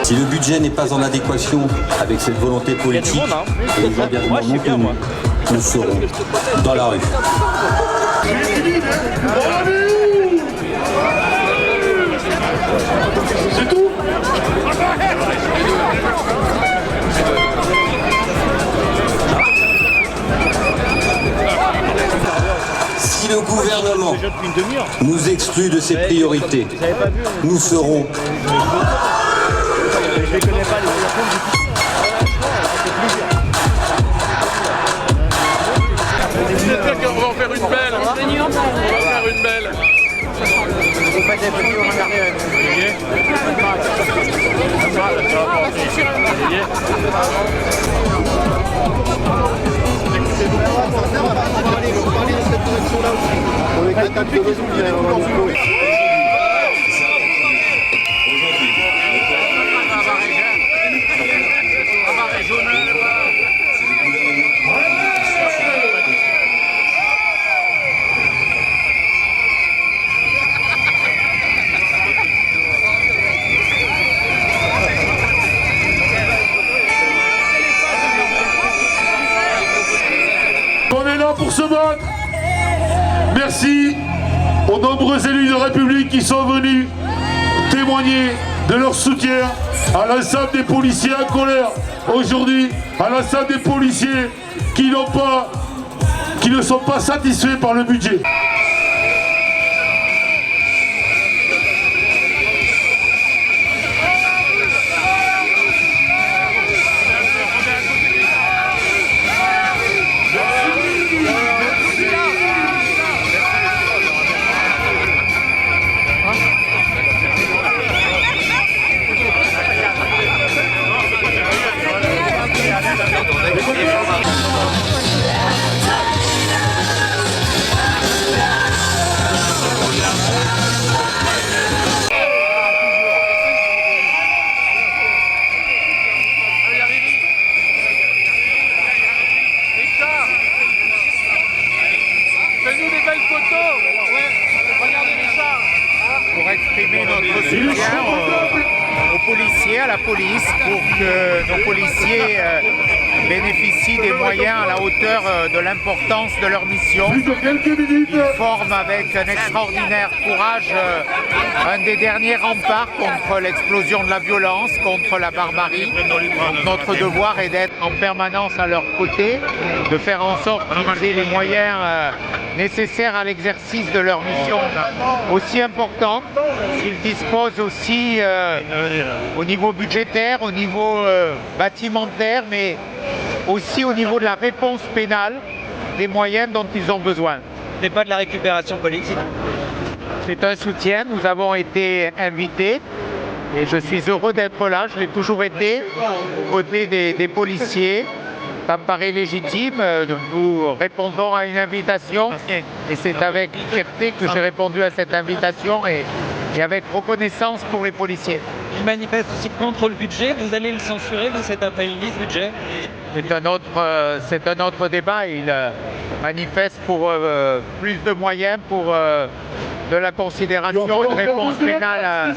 Si le budget n'est pas en adéquation avec cette volonté politique et les engagements non tenus, nous serons dans la rue. C'est tout. Si le gouvernement nous exclut de ses priorités, nous serons... Je les connais pas, les On va en faire une belle. On va faire une belle. Vous faites des petits, regardez. On est là pour se battre. Merci aux nombreux élus de République qui sont venus témoigner de leur soutien à l'ensemble des policiers en colère aujourd'hui, à l'ensemble des policiers qui ne sont pas satisfaits par le budget. Fais-nous des belles photos. Regardez les chars. Pour exprimer notre soutien aux policiers, à la police, pour que nos policiers bénéficient des moyens à la hauteur de l'importance de leur mission. Ils forment avec un extraordinaire courage un des derniers remparts contre l'explosion de la violence, contre la barbarie. Notre devoir est d'être en permanence à leur côté, de faire en sorte qu'ils aient les moyens nécessaires à l'exercice de leur mission aussi importante. Ils disposent aussi au niveau budgétaire, au niveau bâtimentaire, mais aussi au niveau de la réponse pénale, des moyens dont ils ont besoin. Ce n'est pas de la récupération politique. C'est un soutien, nous avons été invités et je suis heureux d'être là, je l'ai toujours été, aux côtés des policiers. Ça me paraît légitime, nous répondons à une invitation et c'est avec fierté que j'ai répondu à cette invitation et avec reconnaissance pour les policiers. Ils manifestent aussi contre le budget, vous allez le censurer, vous cet après-midi, ce budget? C'est un autre débat, ils manifestent pour plus de moyens, pour de la considération, une réponse pénale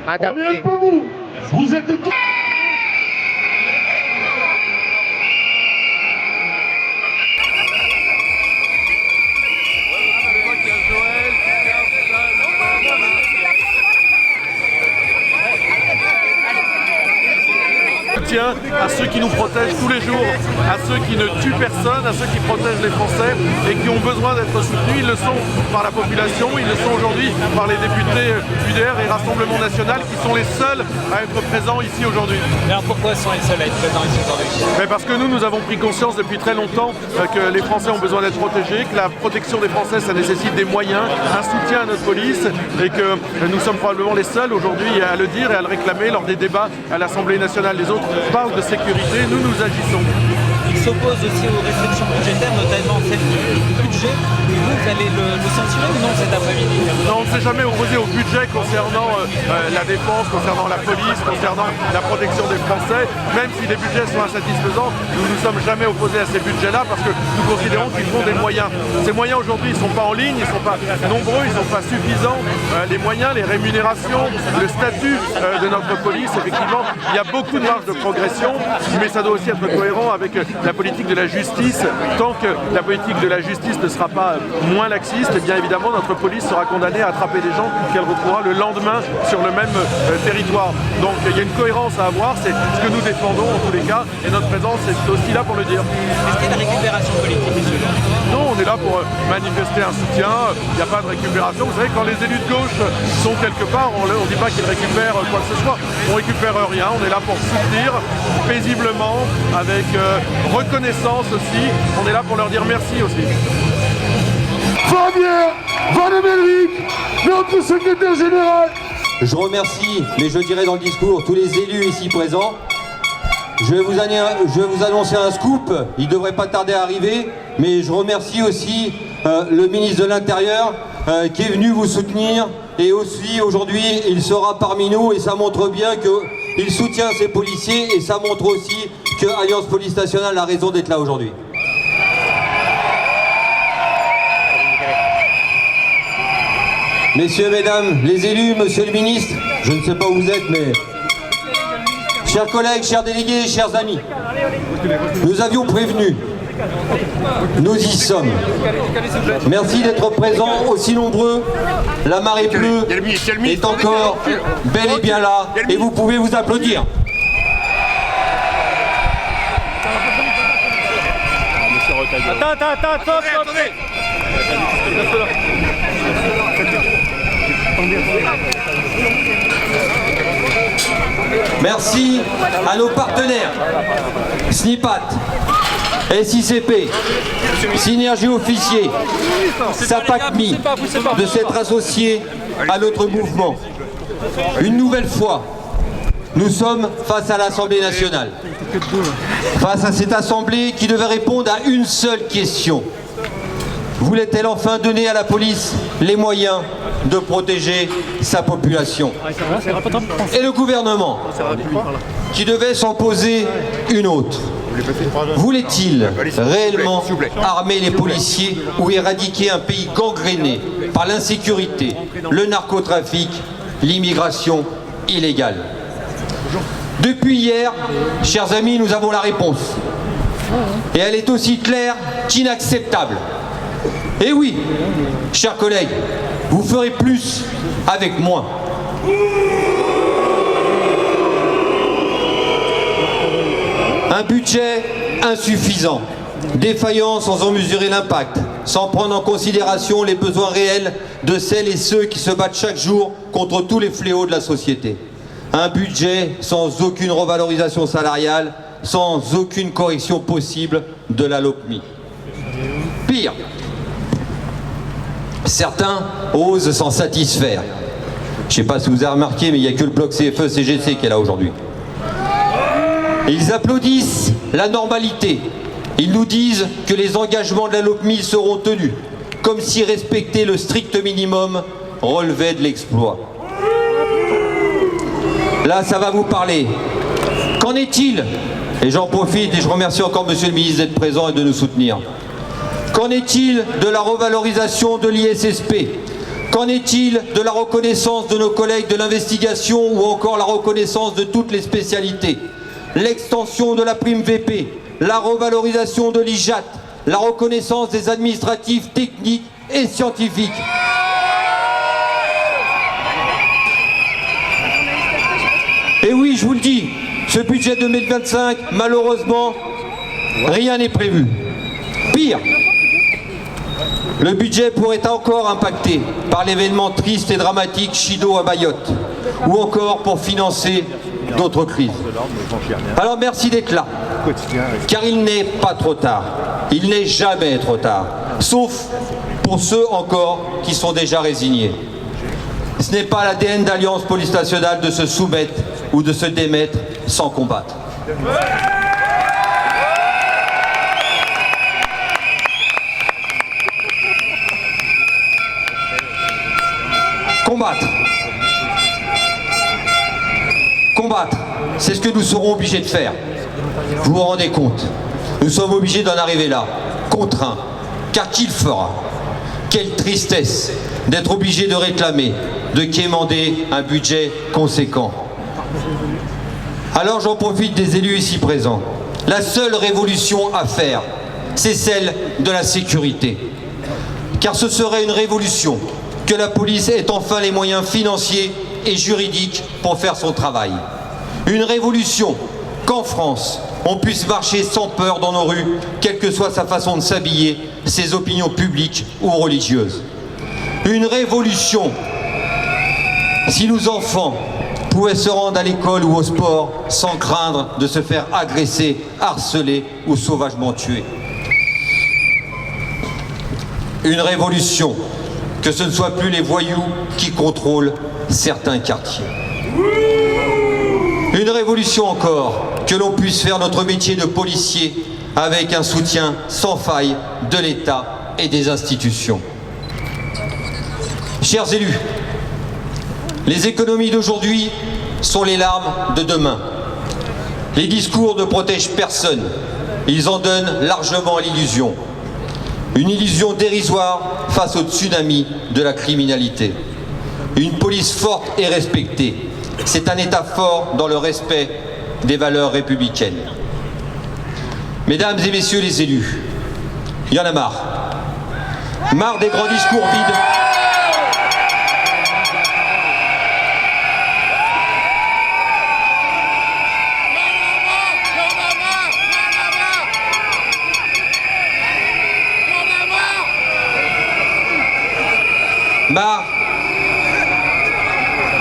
adaptée. Vous êtes à ceux qui nous protègent tous les jours, à ceux qui ne tuent personne, à ceux qui protègent les Français et qui ont besoin d'être soutenus. Ils le sont par la population, ils le sont aujourd'hui par les députés UDR et Rassemblement National qui sont les seuls à être présents ici aujourd'hui. Alors pourquoi sont les seuls à être présents ici aujourd'hui? Parce que nous avons pris conscience depuis très longtemps que les Français ont besoin d'être protégés, que la protection des Français ça nécessite des moyens, un soutien à notre police et que nous sommes probablement les seuls aujourd'hui à le dire et à le réclamer lors des débats à l'Assemblée nationale. Les autres parlent de sécurité, nous agissons. s'oppose aussi aux restrictions budgétaires, notamment celle du budget. Vous allez le censurer ou non cet après-midi? Non, on ne s'est jamais opposé au budget concernant la défense, concernant la police, concernant la protection des Français. Même si les budgets sont insatisfaisants, nous ne nous sommes jamais opposés à ces budgets-là parce que nous considérons qu'ils font des moyens. Ces moyens aujourd'hui, ils ne sont pas en ligne, ils ne sont pas nombreux, ils ne sont pas suffisants. Les moyens, les rémunérations, le statut de notre police, effectivement, il y a beaucoup de marge de progression, mais ça doit aussi être cohérent avec la politique de la justice. Tant que la politique de la justice ne sera pas moins laxiste, et bien évidemment notre police sera condamnée à attraper des gens qu'elle retrouvera le lendemain sur le même territoire. Donc il y a une cohérence à avoir, c'est ce que nous défendons en tous les cas, et notre présence est aussi là pour le dire. Est-ce qu'il y a de la récupération politique, monsieur? Non, on est là pour manifester un soutien, il n'y a pas de récupération. Vous savez, quand les élus de gauche sont quelque part, on ne dit pas qu'ils récupèrent quoi que ce soit, on ne récupère rien, on est là pour soutenir paisiblement, avec reconnaissance aussi, on est là pour leur dire merci aussi. Fabien Vannemelric, notre secrétaire général. Je remercie, mais je dirais dans le discours, tous les élus ici présents. Je vais vous annoncer un scoop, il ne devrait pas tarder à arriver, mais je remercie aussi le ministre de l'Intérieur qui est venu vous soutenir, et aussi aujourd'hui il sera parmi nous, et ça montre bien qu'il soutient ses policiers, et ça montre aussi que Alliance Police Nationale a raison d'être là aujourd'hui. Messieurs, mesdames, les élus, monsieur le ministre, je ne sais pas où vous êtes, mais... Chers collègues, chers délégués, chers amis, nous avions prévenu, nous y sommes. Merci d'être présents, aussi nombreux. La marée bleue est encore bel et bien là, et vous pouvez vous applaudir. Attendez. Merci à nos partenaires, SNIPAT, SICP, Synergie Officier, SAPACMI, de s'être associés à notre mouvement. Une nouvelle fois, nous sommes face à l'Assemblée nationale. Face à cette Assemblée qui devait répondre à une seule question. Voulait-elle enfin donner à la police les moyens de protéger sa population? Et le gouvernement, qui devait s'en poser une autre, voulait-il réellement armer les policiers ou éradiquer un pays gangréné par l'insécurité, le narcotrafic, l'immigration illégale? Depuis hier, chers amis, nous avons la réponse. Et elle est aussi claire qu'inacceptable. Et oui, chers collègues, vous ferez plus avec moins. Un budget insuffisant, défaillant sans en mesurer l'impact, sans prendre en considération les besoins réels de celles et ceux qui se battent chaque jour contre tous les fléaux de la société. Un budget sans aucune revalorisation salariale, sans aucune correction possible de la LOPMI. Pire, certains osent s'en satisfaire. Je ne sais pas si vous avez remarqué, mais il n'y a que le bloc CFE-CGC qui est là aujourd'hui. Ils applaudissent la normalité. Ils nous disent que les engagements de la LOPMI seront tenus, comme si respecter le strict minimum relevait de l'exploit. Là, ça va vous parler. Qu'en est-il? Et j'en profite et je remercie encore Monsieur le ministre d'être présent et de nous soutenir. Qu'en est-il de la revalorisation de l'ISSP? Qu'en est-il de la reconnaissance de nos collègues de l'investigation ou encore la reconnaissance de toutes les spécialités? L'extension de la prime VP, la revalorisation de l'IJAT, la reconnaissance des administratifs techniques et scientifiques. Et oui, je vous le dis, ce budget 2025, malheureusement, rien n'est prévu. Pire, le budget pourrait être encore impacté par l'événement triste et dramatique Chido à Mayotte, ou encore pour financer d'autres crises. Alors merci d'être là, car il n'est pas trop tard. Il n'est jamais trop tard, sauf pour ceux encore qui sont déjà résignés. Ce n'est pas l'ADN d'Alliance Police Nationale de se soumettre ou de se démettre sans combattre. Combattre. Combattre, c'est ce que nous serons obligés de faire. Vous vous rendez compte? Nous sommes obligés d'en arriver là, contraints. Car qui le fera? Quelle tristesse d'être obligé de réclamer, de quémander un budget conséquent. Alors j'en profite des élus ici présents. La seule révolution à faire, c'est celle de la sécurité. Car ce serait une révolution que la police ait enfin les moyens financiers et juridiques pour faire son travail. Une révolution qu'en France, on puisse marcher sans peur dans nos rues, quelle que soit sa façon de s'habiller, ses opinions publiques ou religieuses. Une révolution si nos enfants pouvaient se rendre à l'école ou au sport sans craindre de se faire agresser, harceler ou sauvagement tuer. Une révolution que ce ne soit plus les voyous qui contrôlent certains quartiers. Une révolution encore, que l'on puisse faire notre métier de policier avec un soutien sans faille de l'État et des institutions. Chers élus, les économies d'aujourd'hui sont les larmes de demain. Les discours ne protègent personne, ils en donnent largement l'illusion. Une illusion dérisoire face au tsunami de la criminalité. Une police forte et respectée, c'est un État fort dans le respect des valeurs républicaines. Mesdames et messieurs les élus, il y en a marre. Marre des grands discours vides.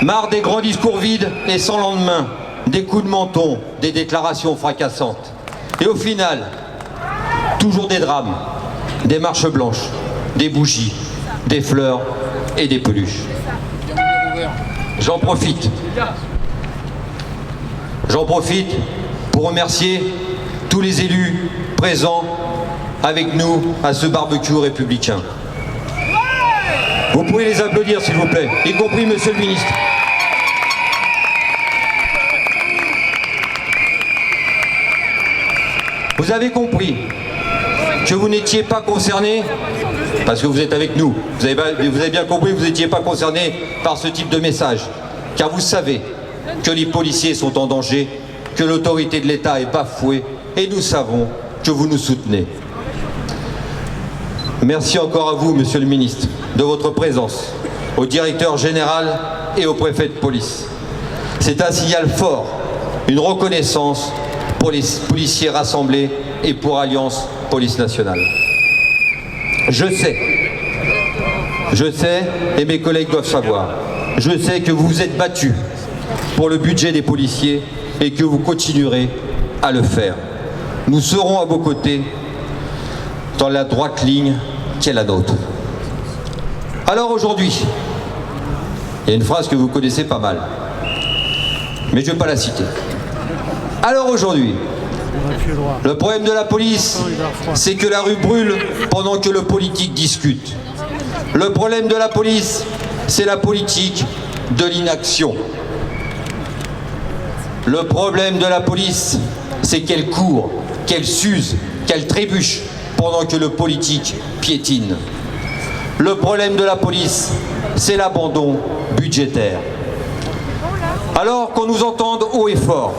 Marre des grands discours vides et sans lendemain, des coups de menton, des déclarations fracassantes. Et au final, toujours des drames, des marches blanches, des bougies, des fleurs et des peluches. J'en profite pour remercier tous les élus présents avec nous à ce barbecue républicain. Vous pouvez les applaudir s'il vous plaît, y compris monsieur le ministre. Vous avez compris que vous n'étiez pas concernés, parce que vous êtes avec nous, vous avez bien compris que vous n'étiez pas concernés par ce type de message, car vous savez que les policiers sont en danger, que l'autorité de l'État est bafouée, et nous savons que vous nous soutenez. Merci encore à vous, monsieur le ministre, de votre présence, au directeur général et au préfet de police. C'est un signal fort, une reconnaissance pour les policiers rassemblés et pour Alliance Police Nationale. Je sais, et mes collègues doivent savoir, je sais que vous vous êtes battus pour le budget des policiers et que vous continuerez à le faire. Nous serons à vos côtés dans la droite ligne qui est la nôtre. Alors aujourd'hui, il y a une phrase que vous connaissez pas mal, mais je ne vais pas la citer. Alors aujourd'hui, le problème de la police, c'est que la rue brûle pendant que le politique discute. Le problème de la police, c'est la politique de l'inaction. Le problème de la police, c'est qu'elle court, qu'elle s'use, qu'elle trébuche pendant que le politique piétine. Le problème de la police, c'est l'abandon budgétaire. Alors qu'on nous entende haut et fort,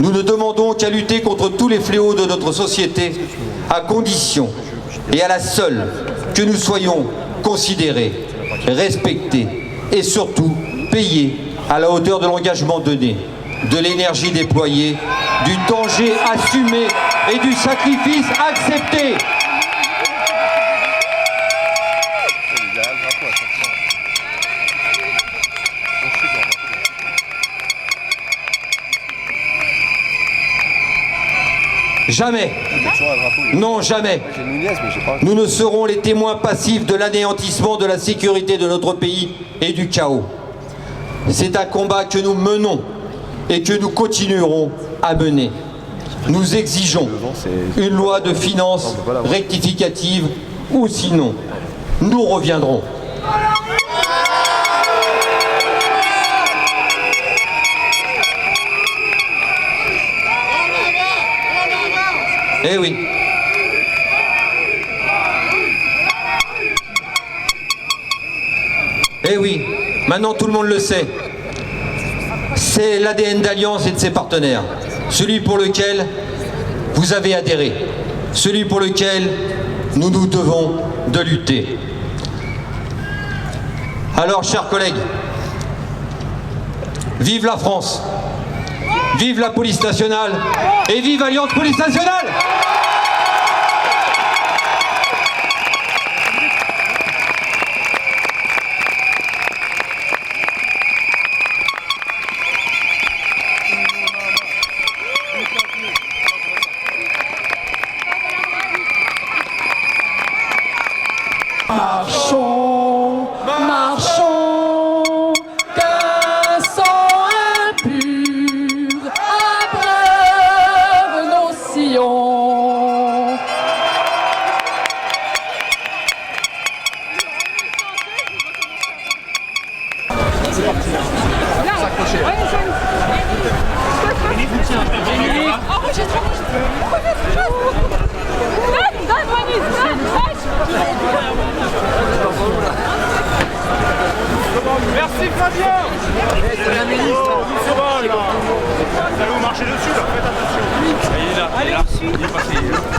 nous ne demandons qu'à lutter contre tous les fléaux de notre société, à condition et à la seule que nous soyons considérés, respectés et surtout payés à la hauteur de l'engagement donné, de l'énergie déployée, du danger assumé et du sacrifice accepté. Jamais, non jamais, nous ne serons les témoins passifs de l'anéantissement de la sécurité de notre pays et du chaos. C'est un combat que nous menons et que nous continuerons à mener. Nous exigeons une loi de finances rectificative ou sinon, nous reviendrons. Eh oui. Eh oui, maintenant tout le monde le sait. C'est l'ADN d'Alliance et de ses partenaires. Celui pour lequel vous avez adhéré. Celui pour lequel nous nous devons de lutter. Alors, chers collègues, vive la France, vive la police nationale et vive Alliance Police Nationale!